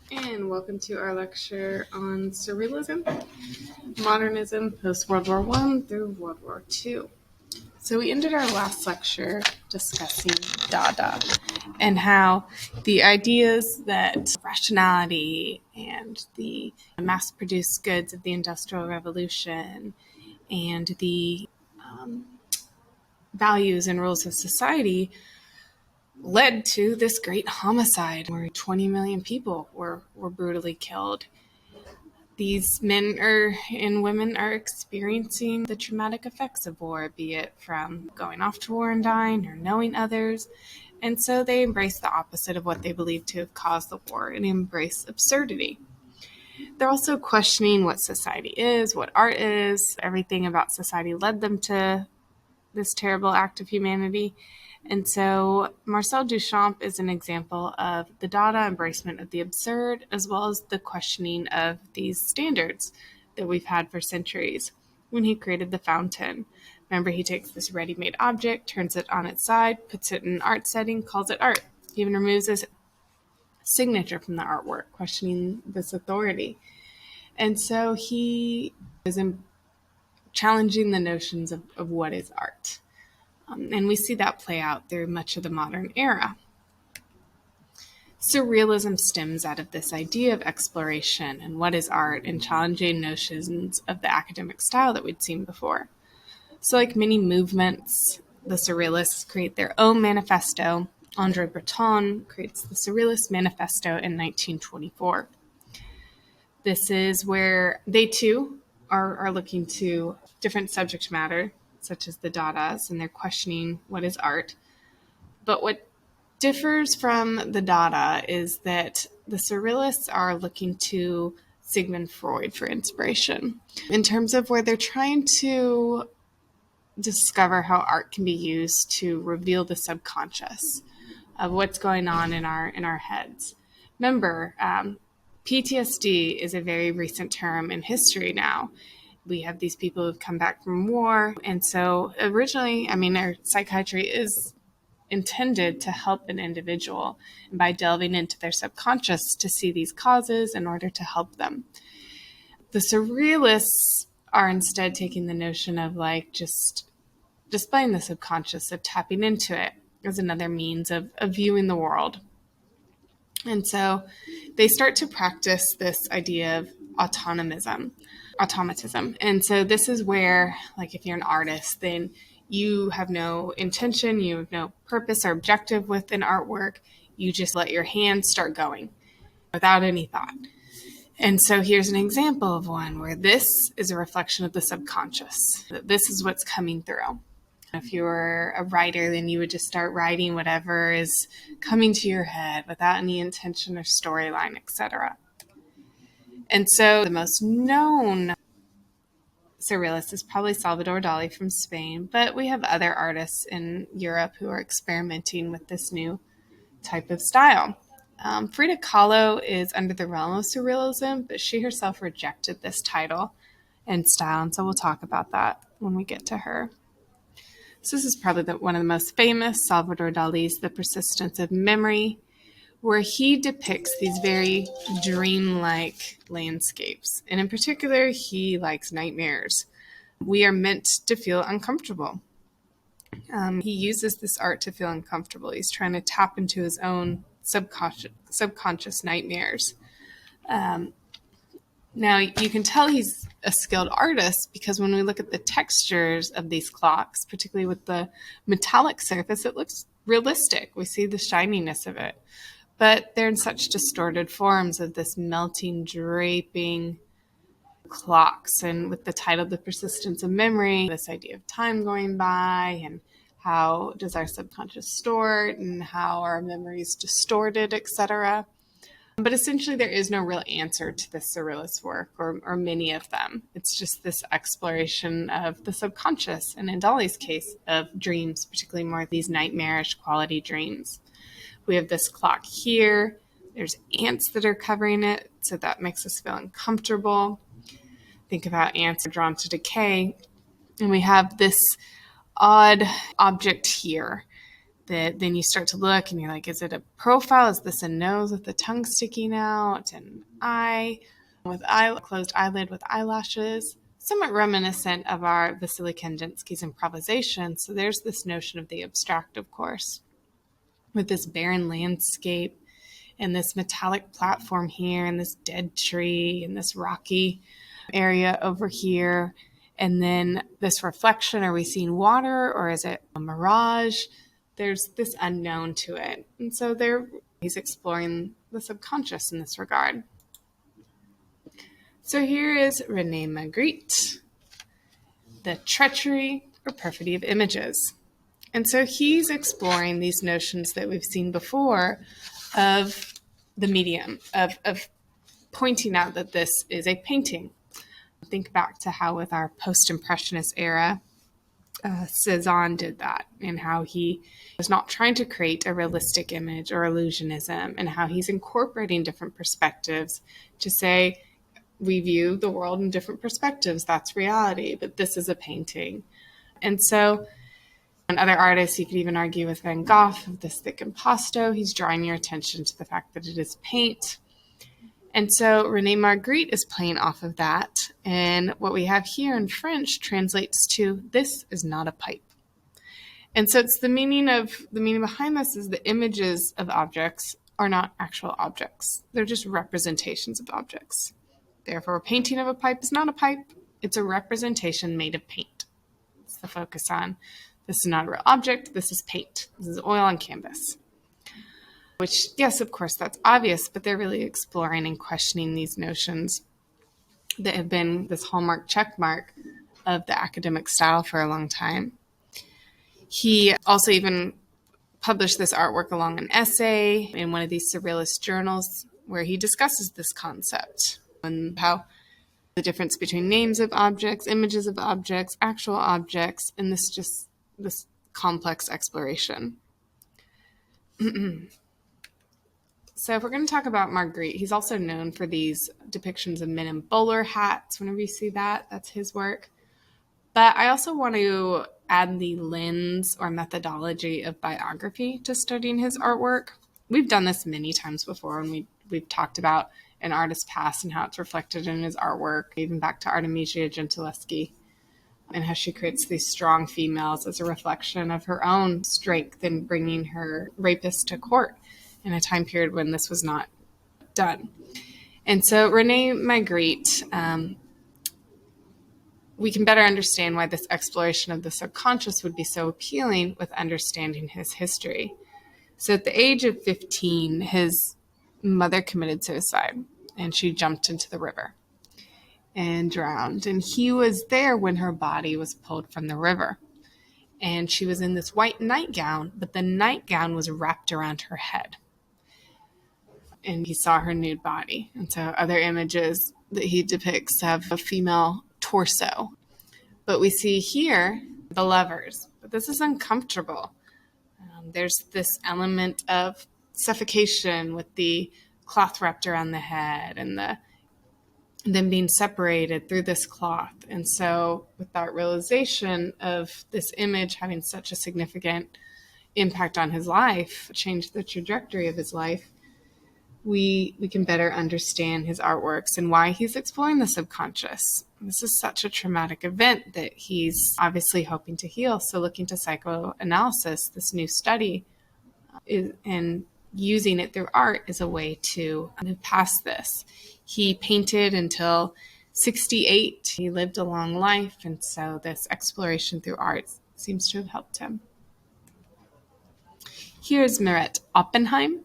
And welcome to our lecture on Surrealism, Modernism, post-World War I through World War II. So we ended our last lecture discussing Dada and how the ideas that rationality and the mass-produced goods of the Industrial Revolution and the values and rules of society led to this great homicide where 20 million people were brutally killed. These men and women are experiencing the traumatic effects of war, be it from going off to war and dying or knowing others. And so they embrace the opposite of what they believe to have caused the war and embrace absurdity. They're also questioning what society is, what art is. Everything about society led them to this terrible act of humanity. And so Marcel Duchamp is an example of the Dada embracement of the absurd, as well as the questioning of these standards that we've had for centuries. When he created the fountain, remember, he takes this ready-made object, turns it on its side, puts it in an art setting, calls it art. He even removes his signature from the artwork, questioning this authority. And so he is challenging the notions of what is art. And we see that play out through much of the modern era. Surrealism stems out of this idea of exploration and what is art and challenging notions of the academic style that we'd seen before. So like many movements, the Surrealists create their own manifesto. André Breton creates the Surrealist Manifesto in 1924. This is where they too are looking to different subject matter, such as the Dadas, and they're questioning what is art. But what differs from the Dada is that the Surrealists are looking to Sigmund Freud for inspiration in terms of where they're trying to discover how art can be used to reveal the subconscious of what's going on in our heads. Remember, PTSD is a very recent term in history now. We have these people who've come back from war. And so originally, our psychiatry is intended to help an individual, and by delving into their subconscious to see these causes in order to help them. The Surrealists are instead taking the notion of just displaying the subconscious, of tapping into it as another means of viewing the world. And so they start to practice this idea of automatism. And so this is where, if you're an artist, then you have no intention, you have no purpose or objective with an artwork. You just let your hands start going without any thought. And so here's an example of one where this is a reflection of the subconscious. This is what's coming through. If you were a writer, then you would just start writing whatever is coming to your head without any intention or storyline, etc. And so the most known Surrealist is probably Salvador Dali from Spain, but we have other artists in Europe who are experimenting with this new type of style. Frida Kahlo is under the realm of Surrealism, but she herself rejected this title and style, and so we'll talk about that when we get to her. So this is probably one of the most famous, Salvador Dali's The Persistence of Memory, where he depicts these very dreamlike landscapes. And in particular, he likes nightmares. We are meant to feel uncomfortable. He uses this art to feel uncomfortable. He's trying to tap into his own subconscious nightmares. Now, you can tell he's a skilled artist because when we look at the textures of these clocks, particularly with the metallic surface, it looks realistic. We see the shininess of it. But they're in such distorted forms of this melting, draping clocks. And with the title, The Persistence of Memory, this idea of time going by and how does our subconscious store it and how our memory is distorted, etc. But essentially, there is no real answer to this Surrealist work or many of them. It's just this exploration of the subconscious, and in Dali's case, of dreams, particularly more of these nightmarish quality dreams. We have this clock here. There's ants that are covering it, so that makes us feel uncomfortable. Think about ants are drawn to decay. And we have this odd object here that then you start to look and you're like, is it a profile? Is this a nose with the tongue sticking out? An eye with closed eyelid with eyelashes? Somewhat reminiscent of our Vasily Kandinsky's improvisation. So there's this notion of the abstract, of course, with this barren landscape and this metallic platform here and this dead tree and this rocky area over here. And then this reflection, are we seeing water or is it a mirage? There's this unknown to it. And so he's exploring the subconscious in this regard. So here is René Magritte, The Treachery or Perfidy of Images. And so he's exploring these notions that we've seen before of the medium, of pointing out that this is a painting. Think back to how with our post-impressionist era, Cezanne did that, and how he was not trying to create a realistic image or illusionism, and how he's incorporating different perspectives to say, we view the world in different perspectives. That's reality, but this is a painting. And so, and other artists, you could even argue with Van Gogh, this thick impasto, he's drawing your attention to the fact that it is paint. And so René Magritte is playing off of that. And what we have here in French translates to, this is not a pipe. And so it's the meaning behind this is the images of objects are not actual objects. They're just representations of objects. Therefore, a painting of a pipe is not a pipe. It's a representation made of paint. It's the focus on, this is not a real object. This is paint. This is oil on canvas. Which, yes, of course, that's obvious, but they're really exploring and questioning these notions that have been this hallmark checkmark of the academic style for a long time. He also even published this artwork along an essay in one of these surrealist journals where he discusses this concept and how the difference between names of objects, images of objects, actual objects, and this complex exploration. So if we're going to talk about Magritte, he's also known for these depictions of men in bowler hats. Whenever you see that, that's his work. But I also want to add the lens or methodology of biography to studying his artwork. We've done this many times before, and we've talked about an artist's past and how it's reflected in his artwork, even back to Artemisia Gentileschi, and how she creates these strong females as a reflection of her own strength in bringing her rapist to court in a time period when this was not done. And so René Magritte, we can better understand why this exploration of the subconscious would be so appealing with understanding his history. So at the age of 15, his mother committed suicide, and she jumped into the river and drowned. And he was there when her body was pulled from the river. And she was in this white nightgown, but the nightgown was wrapped around her head. And he saw her nude body. And so other images that he depicts have a female torso. But we see here the lovers. But this is uncomfortable. There's this element of suffocation with the cloth wrapped around the head and them being separated through this cloth. And so with that realization of this image having such a significant impact on his life, changed the trajectory of his life, we can better understand his artworks and why he's exploring the subconscious. This is such a traumatic event that he's obviously hoping to heal. So looking to psychoanalysis, this new study, and using it through art is a way to move past this. He painted until 68. He lived a long life, and so this exploration through art seems to have helped him. Here's Meret Oppenheim.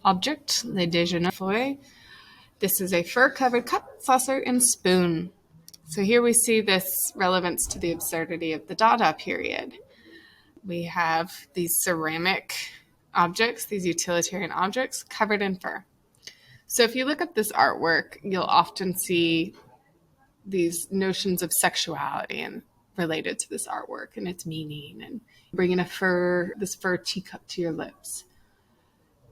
Object, Le Déjeuner Feuille. This is a fur-covered cup, saucer, and spoon. So here we see this relevance to the absurdity of the Dada period. We have these ceramic objects, these utilitarian objects, covered in fur. So if you look at this artwork, you'll often see these notions of sexuality and related to this artwork and its meaning, and bringing this fur teacup to your lips.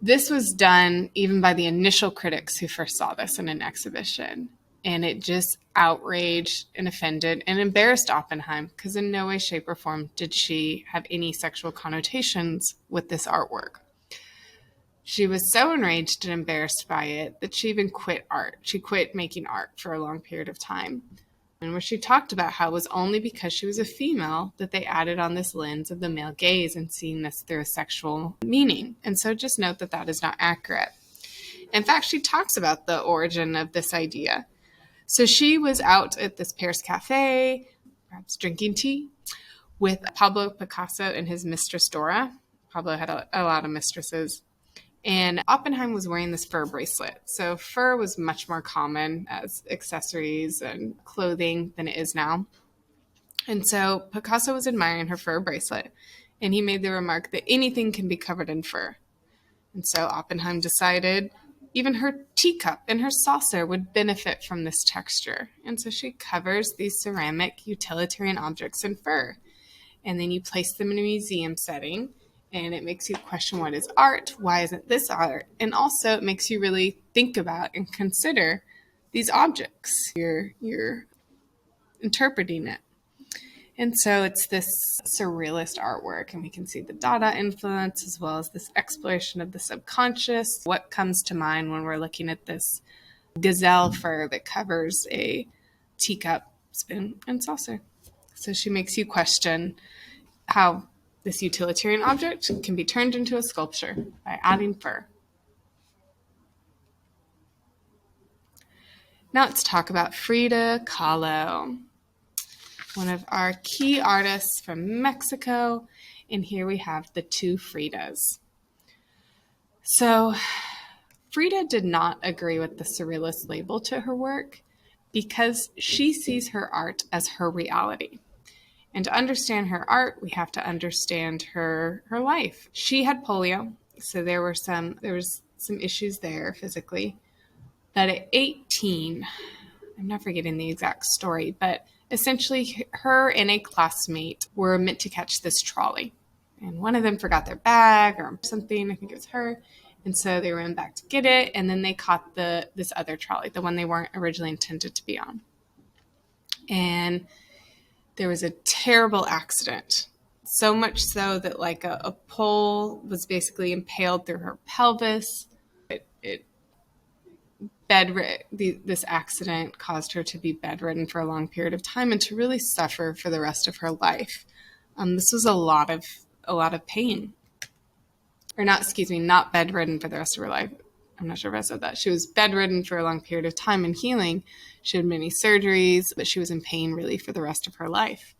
This was done even by the initial critics who first saw this in an exhibition. And it just outraged and offended and embarrassed Oppenheim, because in no way, shape, or form did she have any sexual connotations with this artwork. She was so enraged and embarrassed by it that she even quit art. She quit making art for a long period of time. And where she talked about how it was only because she was a female that they added on this lens of the male gaze and seeing this through a sexual meaning. And so just note that that is not accurate. In fact, she talks about the origin of this idea. So she was out at this Paris cafe, perhaps drinking tea, with Pablo Picasso and his mistress Dora. Pablo had a lot of mistresses. And Oppenheim was wearing this fur bracelet. So fur was much more common as accessories and clothing than it is now. And so Picasso was admiring her fur bracelet, and he made the remark that anything can be covered in fur. And so Oppenheim decided even her teacup and her saucer would benefit from this texture. And so she covers these ceramic utilitarian objects in fur. And then you place them in a museum setting, and it makes you question, what is art? Why isn't this art? And also it makes you really think about and consider these objects. You're interpreting it. And so it's this surrealist artwork, and we can see the Dada influence as well as this exploration of the subconscious. What comes to mind when we're looking at this gazelle fur that covers a teacup, spoon, and saucer? So she makes you question how this utilitarian object can be turned into a sculpture by adding fur. Now let's talk about Frida Kahlo, one of our key artists from Mexico. And here we have the two Fridas. So Frida did not agree with the surrealist label to her work because she sees her art as her reality. And to understand her art, we have to understand her life. She had polio, so there was some issues there physically. But at 18, I'm not forgetting the exact story, but essentially her and a classmate were meant to catch this trolley. And one of them forgot their bag or something, I think it was her. And so they ran back to get it, and then they caught this other trolley, the one they weren't originally intended to be on. And there was a terrible accident, so much so that like a pole was basically impaled through her pelvis. This accident caused her to be bedridden for a long period of time and to really suffer for the rest of her life. This was a lot of pain. Or not bedridden for the rest of her life. I'm not sure if I said that. She was bedridden for a long period of time and healing. She had many surgeries, but she was in pain really for the rest of her life.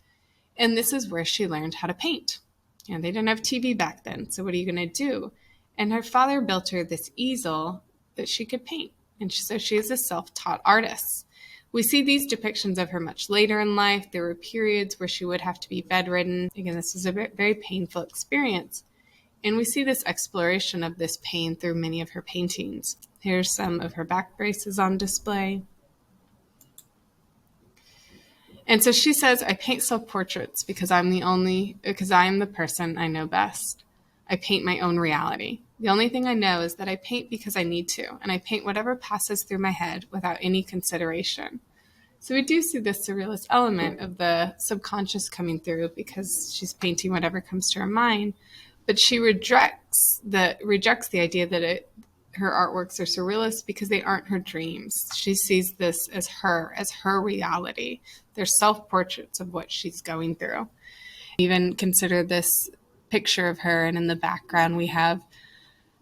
And this is where she learned how to paint. And they didn't have TV back then, so what are you going to do? And her father built her this easel that she could paint. And so she is a self-taught artist. We see these depictions of her much later in life. There were periods where she would have to be bedridden. Again, this was a very painful experience. And we see this exploration of this pain through many of her paintings. Here's some of her back braces on display. And so she says, I paint self-portraits because I am the person I know best. I paint my own reality. The only thing I know is that I paint because I need to, and I paint whatever passes through my head without any consideration. So we do see this surrealist element of the subconscious coming through because she's painting whatever comes to her mind, but she rejects the idea that her artworks are surrealist because they aren't her dreams. She sees this as her reality. They're self-portraits of what she's going through. Even consider this picture of her, and in the background we have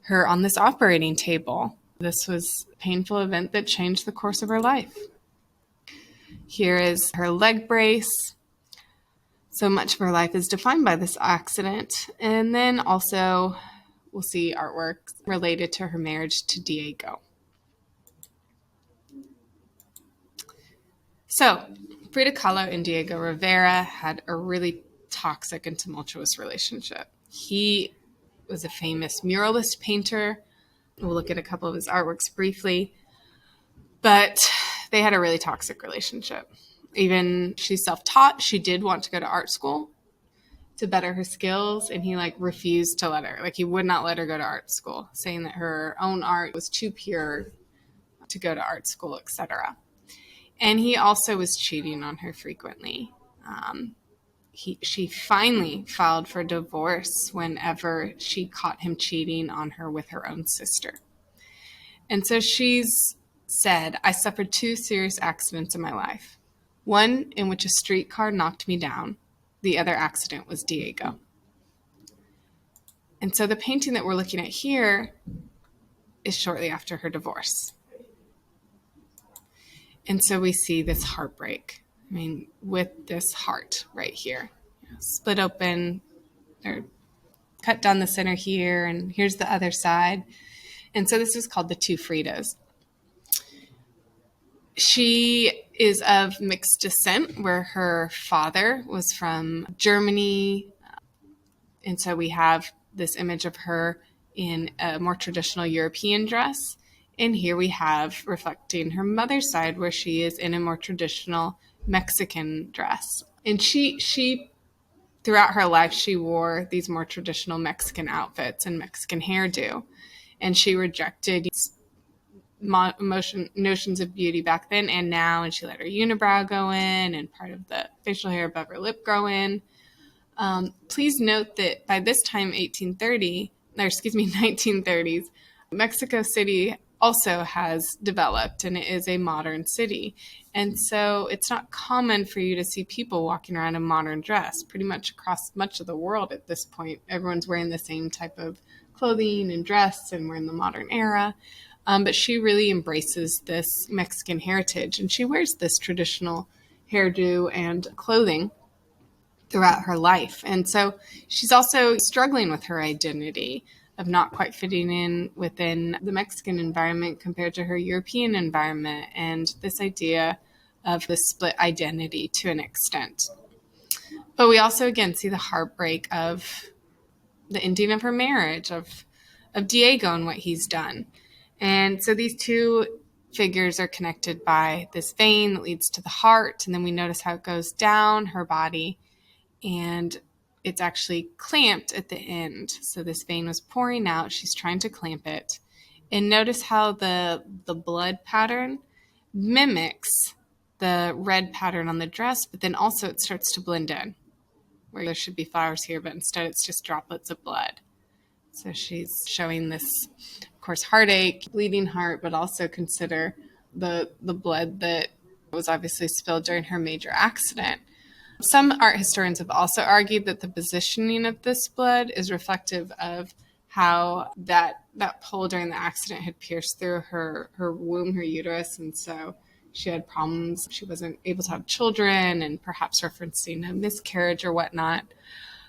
her on this operating table. This was a painful event that changed the course of her life. Here is her leg brace. So much of her life is defined by this accident. And then also we'll see artwork related to her marriage to Diego. So Frida Kahlo and Diego Rivera had a really toxic and tumultuous relationship. He was a famous muralist painter. We'll look at a couple of his artworks briefly. But they had a really toxic relationship. Even she's self-taught. She did want to go to art school to better her skills, and he refused to let her. He would not let her go to art school, saying that her own art was too pure to go to art school, etc. And he also was cheating on her frequently. She finally filed for divorce whenever she caught him cheating on her with her own sister. And so she's said, I suffered 2 serious accidents in my life. One in which a streetcar knocked me down. The other accident was Diego. And so the painting that we're looking at here is shortly after her divorce. And so we see this heartbreak. I mean, with this heart right here, split open or cut down the center here, and here's the other side. And so this is called the 2 Fridas. She is of mixed descent, where her father was from Germany. And so we have this image of her in a more traditional European dress. And here we have reflecting her mother's side, where she is in a more traditional Mexican dress. And she throughout her life, she wore these more traditional Mexican outfits and Mexican hairdo. And she rejected notions of beauty back then and now. And she let her unibrow go in and part of the facial hair above her lip grow in. Please note that by this time, 1930s, Mexico City also has developed, and it is a modern city. And so it's not common for you to see people walking around in modern dress. Pretty much across much of the world at this point, everyone's wearing the same type of clothing and dress, and we're in the modern era. But she really embraces this Mexican heritage, and she wears this traditional hairdo and clothing throughout her life. And so she's also struggling with her identity of not quite fitting in within the Mexican environment compared to her European environment, and this idea of the split identity to an extent. But we also again see the heartbreak of the ending of her marriage, of Diego and what he's done. And so these 2 figures are connected by this vein that leads to the heart, and then we notice how it goes down her body, and it's actually clamped at the end. So this vein was pouring out. She's trying to clamp it. And notice how the blood pattern mimics the red pattern on the dress, but then also it starts to blend in, where there should be flowers here, but instead it's just droplets of blood. So she's showing this, of course, heartache, bleeding heart, but also consider the blood that was obviously spilled during her major accident. Some art historians have also argued that the positioning of this blood is reflective of how that pole during the accident had pierced through her womb, her uterus, and so she had problems. She wasn't able to have children, and perhaps referencing a miscarriage or whatnot.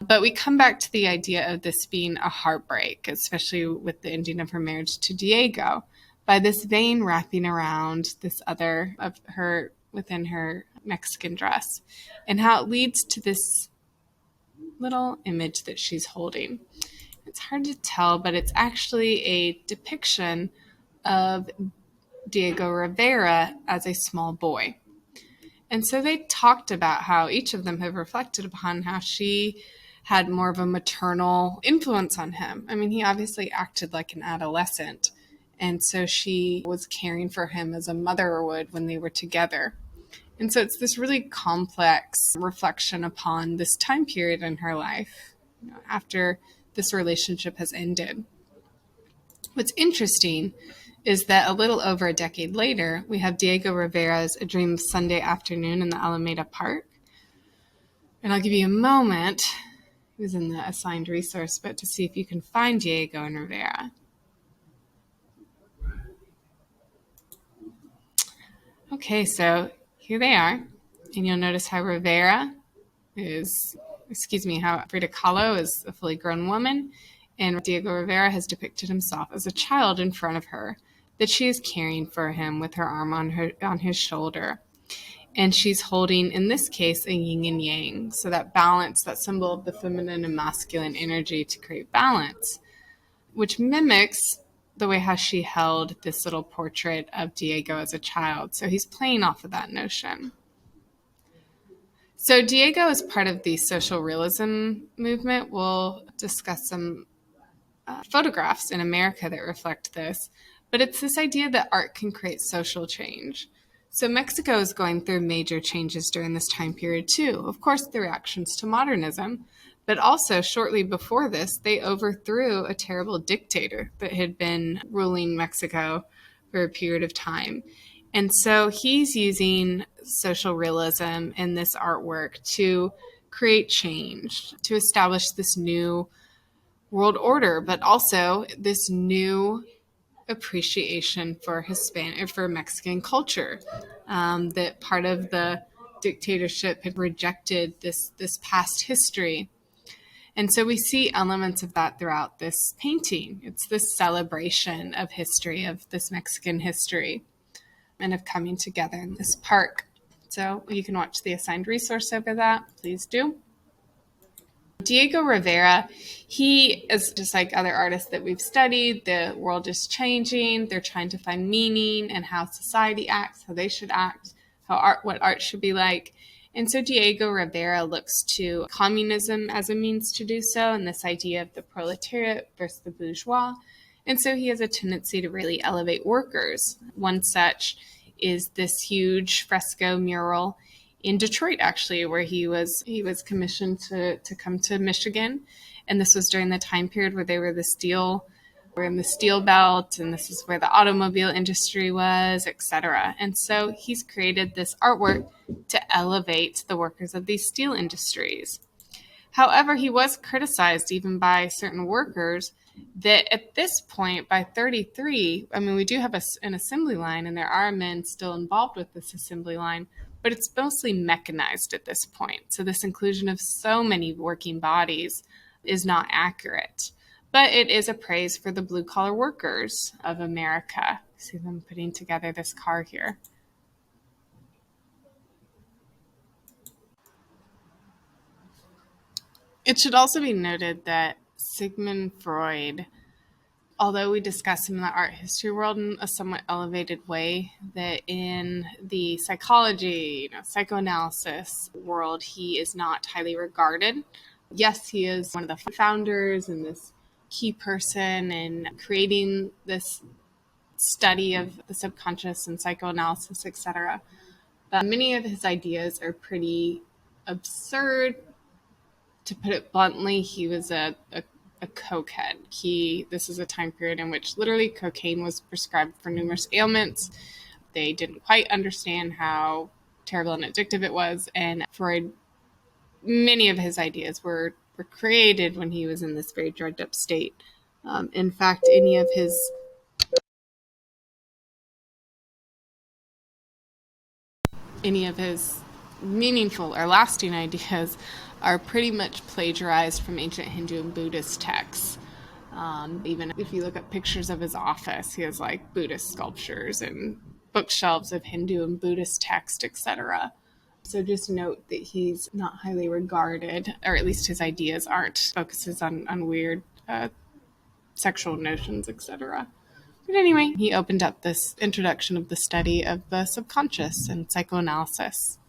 But we come back to the idea of this being a heartbreak, especially with the ending of her marriage to Diego, by this vein wrapping around this other of her within her Mexican dress, and how it leads to this little image that she's holding. It's hard to tell, but it's actually a depiction of Diego Rivera as a small boy. And so they talked about how each of them have reflected upon how she had more of a maternal influence on him. I mean, he obviously acted like an adolescent, and so she was caring for him as a mother would when they were together. And so it's this really complex reflection upon this time period in her life, after this relationship has ended. What's interesting is that a little over a decade later, we have Diego Rivera's A Dream of Sunday Afternoon in the Alameda Park. And I'll give you a moment, it was in the assigned resource, but to see if you can find Diego and Rivera. Okay, so here they are, and you'll notice how Rivera is, how Frida Kahlo is a fully grown woman, and Diego Rivera has depicted himself as a child in front of her, that she is caring for him with her arm on his shoulder. And she's holding, in this case, a yin and yang, so that balance, that symbol of the feminine and masculine energy to create balance, which mimics the way how she held this little portrait of Diego as a child. So he's playing off of that notion. So Diego is part of the social realism movement. We'll discuss some photographs in America that reflect this. But it's this idea that art can create social change. So Mexico is going through major changes during this time period too. Of course, the reactions to modernism, but also shortly before this, they overthrew a terrible dictator that had been ruling Mexico for a period of time. And so he's using social realism in this artwork to create change, to establish this new world order, but also this new appreciation for Mexican culture. That part of the dictatorship had rejected this past history, and so we see elements of that throughout this painting. It's this celebration of history, of this Mexican history, and of coming together in this park. So you can watch the assigned resource over that. Please do. Diego Rivera, he is just like other artists that we've studied. The world is changing. They're trying to find meaning and how society acts, how they should act, what art should be like. And so Diego Rivera looks to communism as a means to do so, and this idea of the proletariat versus the bourgeois. And so he has a tendency to really elevate workers. One such is this huge fresco mural in Detroit, actually, where he was commissioned to come to Michigan. And this was during the time period where they were in the steel belt, and this is where the automobile industry was, etc. And so he's created this artwork to elevate the workers of these steel industries. However, he was criticized even by certain workers that at this point, by 33, I mean, we do have an assembly line, and there are men still involved with this assembly line, but it's mostly mechanized at this point. So this inclusion of so many working bodies is not accurate. But it is a praise for the blue-collar workers of America. See them putting together this car here. It should also be noted that Sigmund Freud, although we discuss him in the art history world in a somewhat elevated way, that in the psychology, psychoanalysis world, he is not highly regarded. Yes, he is one of the founders and this key person in creating this study of the subconscious and psychoanalysis, etc. But many of his ideas are pretty absurd. To put it bluntly, he was a cokehead. This is a time period in which literally cocaine was prescribed for numerous ailments. They didn't quite understand how terrible and addictive it was. And Freud, many of his ideas were created when he was in this very drugged up state. In fact, any of his meaningful or lasting ideas are pretty much plagiarized from ancient Hindu and Buddhist texts. Even if you look at pictures of his office, he has like Buddhist sculptures and bookshelves of Hindu and Buddhist text, etc. So just note that he's not highly regarded, or at least his ideas aren't. Focuses on weird sexual notions, etc. But anyway, he opened up this introduction of the study of the subconscious and psychoanalysis.